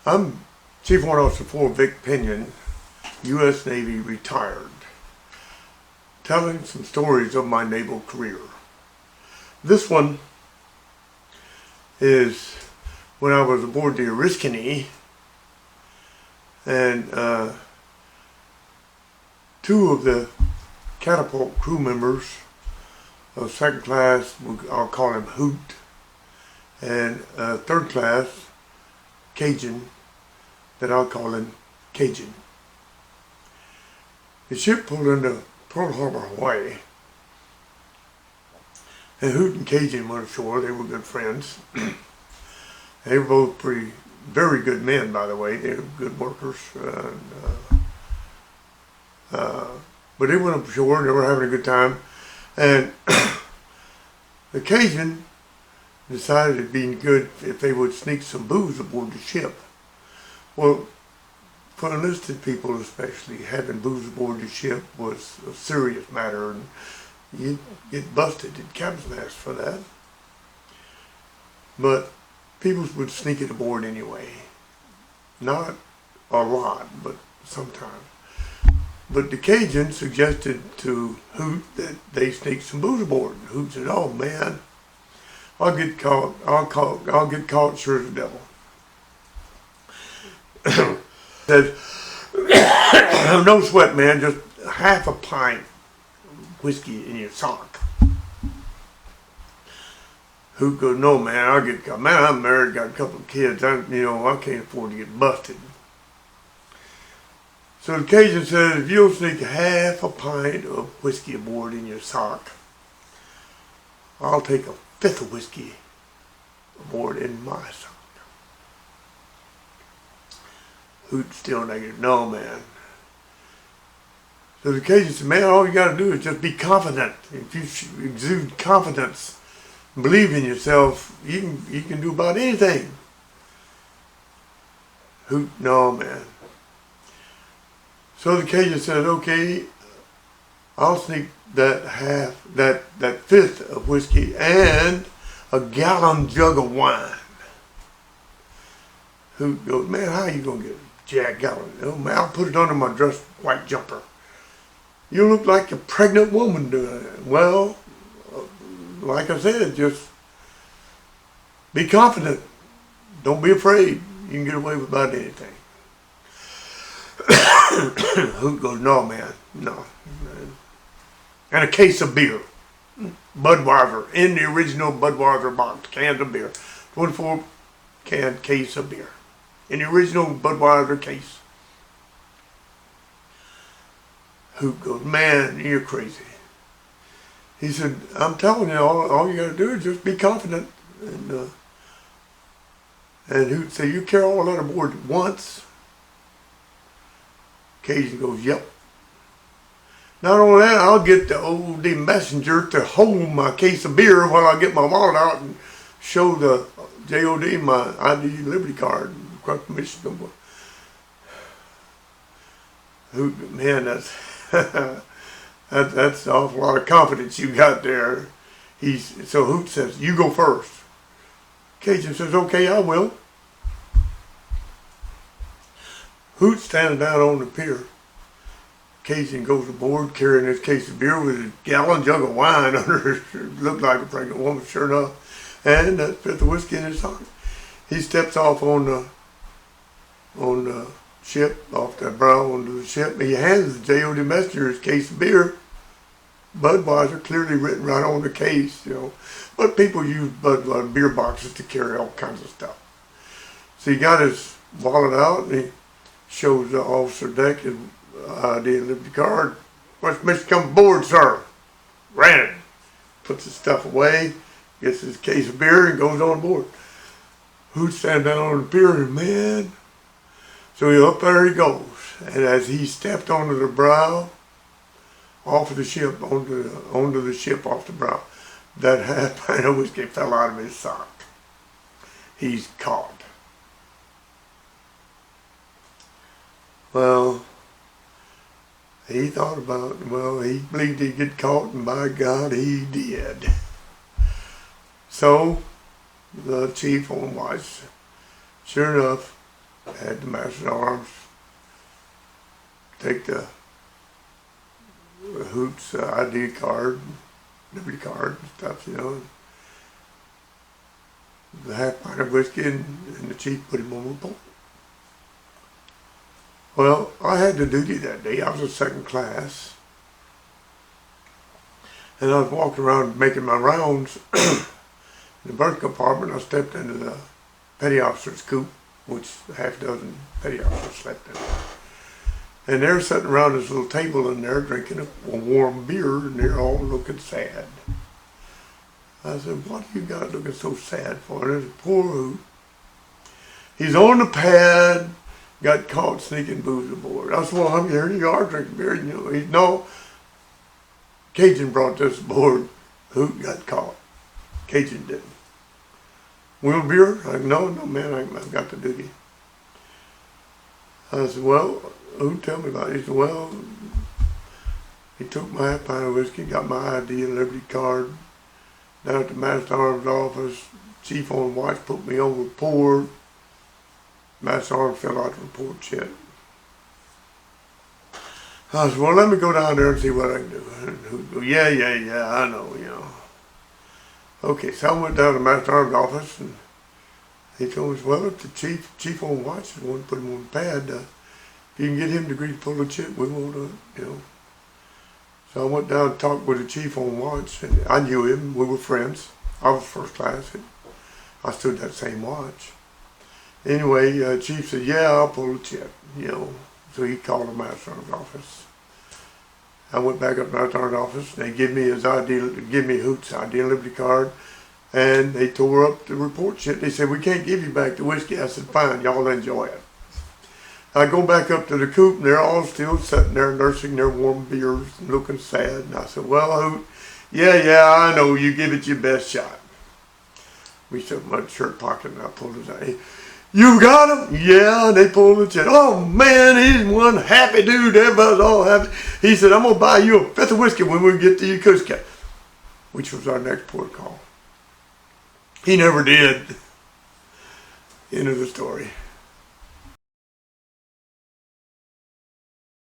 I'm Chief Warrant Officer 4 Victor Pinion, U.S. Navy retired, telling some stories of my naval career. This one is when I was aboard the Oriskany, and two of the catapult crew members of second class, I'll call him Hoot, and third class, Cajun, that I'll call him Cajun. The ship pulled into Pearl Harbor, Hawaii, and Hoot and Cajun went ashore. They were good friends. They were both very good men, by the way. They were good workers. But they went ashore and they were having a good time. And the Cajun decided it'd be good if they would sneak some booze aboard the ship. Well, for enlisted people especially, having booze aboard the ship was a serious matter, and you'd get busted in captain's mast for that. But people would sneak it aboard anyway. Not a lot, but sometimes. But the Cajun suggested to Hoot that they sneak some booze aboard. And Hoot said, "Oh man, I'll get caught. I'll get caught sure as the devil." Said, "No sweat, man. Just half a pint of whiskey in your sock." Hoot goes, "No, man. I'll get caught. Man, I'm married, got a couple of kids. I can't afford to get busted." So the Cajun said, "If you'll sneak half a pint of whiskey aboard in your sock, I'll take a fifth of whiskey aboard in my sock." Hoot still negative. "No, man." So the Cajun said, "Man, all you got to do is just be confident. If you exude confidence, believe in yourself, you can do about anything." Hoot, "No, man." So the Cajun said, "Okay, I'll sneak that fifth of whiskey and a gallon jug of wine." Hoot goes, "Man, how you gonna get a gallon? Oh man, I'll put it under my dress white jumper. You look like a pregnant woman doing it." "Well, like I said, just be confident. Don't be afraid. You can get away with about anything." Hoot goes, "No, man, no. And a case of beer. Budweiser, in the original Budweiser box, cans of beer. 24-can case of beer. In the original Budweiser case." Hoot goes, "Man, you're crazy." He said, "I'm telling you, all you got to do is just be confident." And Hoot said, "You carry all that aboard at once?" Cajun goes, "Yep. Not only that, I'll get the old messenger to hold my case of beer while I get my wallet out and show the JOD my ID Liberty card across the Michigan." Hoot, "Man, that's that's an awful lot of confidence you got there." So Hoot says, "You go first." Cajun says, "Okay, I will." Hoot's standing down on the pier. Cajun goes aboard carrying his case of beer with a gallon jug of wine under it. Looked like a pregnant woman, sure enough. And that fifth of whiskey in his sock. He steps off on the ship, off the brow onto the ship. He hands the JOD messenger his case of beer. Budweiser, clearly written right on the case, But people use Budweiser beer boxes to carry all kinds of stuff. So he got his wallet out and he shows the officer deck his ID and Liberty card. "What's Mr. come aboard, sir?" "Ran it." Puts his stuff away, gets his case of beer and goes on board. Hoot's standing down on the pier and man. So up there he goes. And as he stepped onto the brow, off of the ship, onto the ship off the brow, that half pint of whiskey fell out of his sock. He's caught. Well, he thought about it. Well, he believed he'd get caught, and by God, he did. So, the chief on watch, sure enough, had the master at arms take the Hoot's ID card, Liberty card and stuff, you know. The half pint of whiskey and the chief put him on report. Well, I had the duty that day. I was in second class. And I was walking around making my rounds in the berth compartment. I stepped into the petty officer's coop, which half a dozen petty officers slept in. And they're sitting around this little table in there drinking a warm beer, and they're all looking sad. I said, what do you got looking so sad for? And there's a poor Hoot. He's on the pad, got caught sneaking booze aboard. I said, well, I'm here, you are drinking beer. You know, no, Cajun brought this aboard. Hoot got caught. Cajun didn't. We want beer? I said, no, man, I've got the duty. I said, well, Hoot, tell me about it. He said, well, he took my half pint of whiskey, got my ID and Liberty card. Down at the Master Arms office, chief on watch put me on report. Master Arms fell out the report sheet. I said, well, let me go down there and see what I can do. And Hoot go, yeah, I know, you know. Okay, so I went down to the Master Arms office, and he told us, well, if the chief on watch is the one to put him on the pad, if you can get him to agree to pull the chip, we won't, you know. So I went down and talked with the chief on watch, and I knew him. We were friends. I was first class. I stood that same watch. Anyway, chief said, yeah, I'll pull the chip, you know. So he called the Master Arms office. I went back up to the Master Arms office. They give me his ID, give me Hoot's ID and Liberty card, and they tore up the report sheet. They said, we can't give you back the whiskey. I said, fine, y'all enjoy it. I go back up to the coop, and they're all still sitting there nursing their warm beers and looking sad. And I said, well, Hoot, yeah, I know. You give it your best shot. We took my shirt pocket, and I pulled his out. You got him? Yeah, and they pulled the chip. Oh, man, he's one happy dude. Everybody's all happy. He said, I'm going to buy you a fifth of whiskey when we get to Yokosuka, which was our next port call. He never did. End of the story.